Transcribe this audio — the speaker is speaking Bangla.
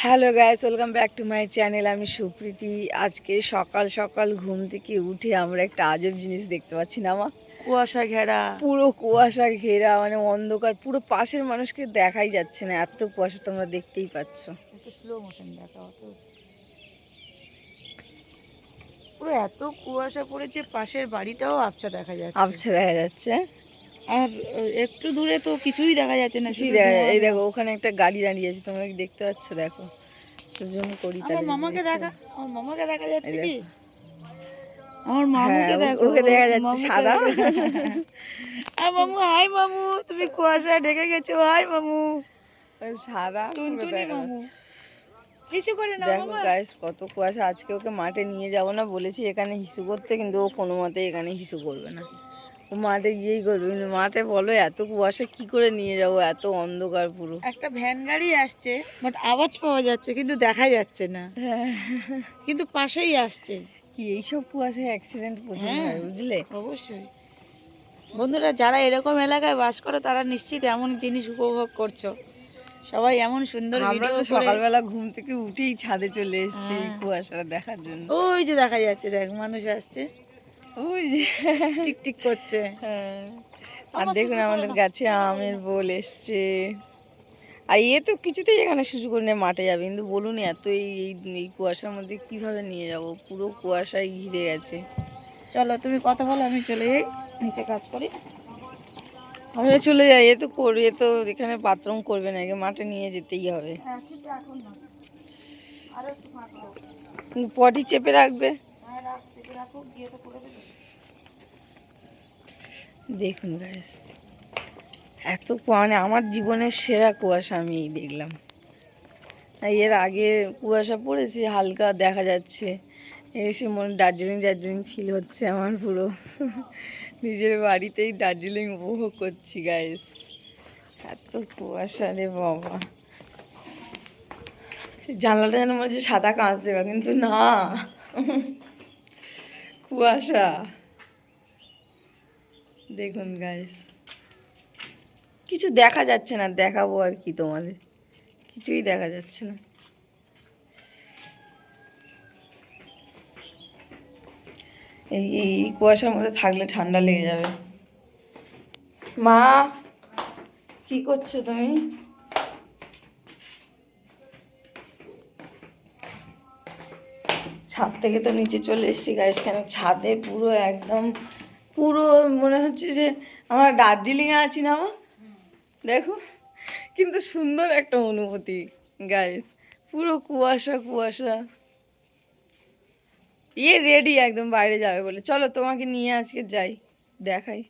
Hello guys, welcome back to my channel. আমি সুপ্রীতি। আজকে সকাল সকাল ঘুম থেকে উঠে আমরা একটা আজব জিনিস দেখতে পাচ্ছি না মা? কুয়াশা ঘেরা। পুরো কুয়াশা ঘেরা, মানে অন্ধকার, পুরো পাশের মানুষকে দেখাই যাচ্ছে না, এত কুয়াশা তোমরা দেখতেই পাচ্ছ। একটু স্লো মোশন দেখাও তো। পুরো এত কুয়াশা পড়েছে, পাশের বাড়িটাও আবছা দেখা যাচ্ছে। আবছা দেখা যাচ্ছে। আর একটু দূরে তো কিছুই দেখা যাচ্ছে না, কিছুই শুধু দেখা যায়। ধোঁয়া এই দেখো, ধোঁয়া। ওখানে একটা গাড়ি দাঁড়িয়ে আছে, তোমরা কি দেখতে পাচ্ছ? দেখো, জুম করি আমার তাহলে মামাকে দেখতে দেখা, পাবে। আমার মামাকে দেখা যাচ্ছে এই কি? দেখো, আমার হ্যাঁ, মামুকে দেখো, ওকে দেখা যাচ্ছে মামুকে সাদা। আর মামু, হাই মামু, তুমি কুয়াশা ঢেকে গেছো, হাই মামু। সাদা পুরো টুনটুনি দেখা মামু, যাচ্ছে। কিছু করে না দেখো মামা। গাইস, কত কুয়াশা। আজকে ওকে মাঠে নিয়ে যাব না বলেছি এখানে হিসু করতে, কিন্তু ও কোনো মতে এখানে হিসু করবে না। ও মাঠে গিয়েই করবে, কিন্তু মাঠে বলো এত কুয়াশা কি করে নিয়ে যাবো, এত অন্ধকার পুরো। একটা ভ্যান গাড়ি আসছে, বাট আওয়াজ পাওয়া যাচ্ছে কিন্তু দেখা যাচ্ছে না, হ্যাঁ, কিন্তু পাশেই আসছে। কি এইসব কুয়াশায় অ্যাক্সিডেন্ট প্রচুর হ্যাঁ, হয়, বুঝলে? অবশ্যই। বন্ধুরা, যারা এরকম এলাকায় বাস করো তারা নিশ্চিত এমন জিনিস উপভোগ করছো। সবাই এমন সুন্দর আমরা ভিডিও তো করে। সকালবেলা ঘুম থেকে উঠেই ছাদে চলে এসেছি এই হ্যাঁ, কুয়াশাটা দেখার জন্য। ওই যে দেখা যাচ্ছে, দেখ মানুষ আসছে, ওই যে, টিকটিক করছে। হ্যাঁ। আর আমার দেখুন, শুশু করে আমাদের না, গাছে শুশু করে আমের না। বোল এসছে। আর এ তো কিছুতেই এখানে শুশু করে নিয়ে মাঠে যাবে, কিন্তু বলুন এত এই এই এই কুয়াশার মধ্যে কিভাবে নিয়ে যাব, পুরো কুয়াশায় ঘিরে গেছে। চলো তুমি কথা বলো, আমি চলে যাই নিচে কাজ করি। আমিও চলে যাই, এ তো করবে, এ তো এখানে বাথরুম করবে না, একে মাঠে নিয়ে যেতেই হবে। হ্যাঁ, কিন্তু এখন না, আরো একটু ফাঁকা হোক। পটি চেপে রাখবে। হ্যাঁ, রাখছি, রাখো, গিয়ে তো করে দেবে। দেখুন গাইস, এত মানে আমার জীবনের সেরা কুয়াশা আমি এই দেখলাম। এর আগে কুয়াশা পড়েছে, হালকা দেখা যাচ্ছে, এসে মনে দার্জিলিং দার্জিলিং ফিল হচ্ছে আমার পুরো। নিজের বাড়িতেই দার্জিলিং উপভোগ করছি গাইস। এত কুয়াশা রে বাবা, জানলাটা যেন মনে হচ্ছে সাদা কাঁচ দেওয়া, কিন্তু না, কুয়াশা। দেখুন গাইস, কিছু দেখা যাচ্ছে না, দেখাবো আর কি তোমাদের, কিছুই দেখা যাচ্ছে না। এই এই কুয়াশার মধ্যে থাকলে ঠান্ডা লেগে যাবে। মা, কি করছো তুমি? ছাদ থেকে তো নিচে চলে এসেছি গাইস। কেন ছাদে পুরো একদম, পুরো মনে হচ্ছে যে আমরা দার্জিলিংয়ে আছি না মা? দেখো, কিন্তু সুন্দর একটা অনুভূতি গাইস, পুরো কুয়াশা কুয়াশা। রেডি একদম বাইরে যাবে বলে, চলো তোমাকে নিয়ে আজকে যাই, দেখাই।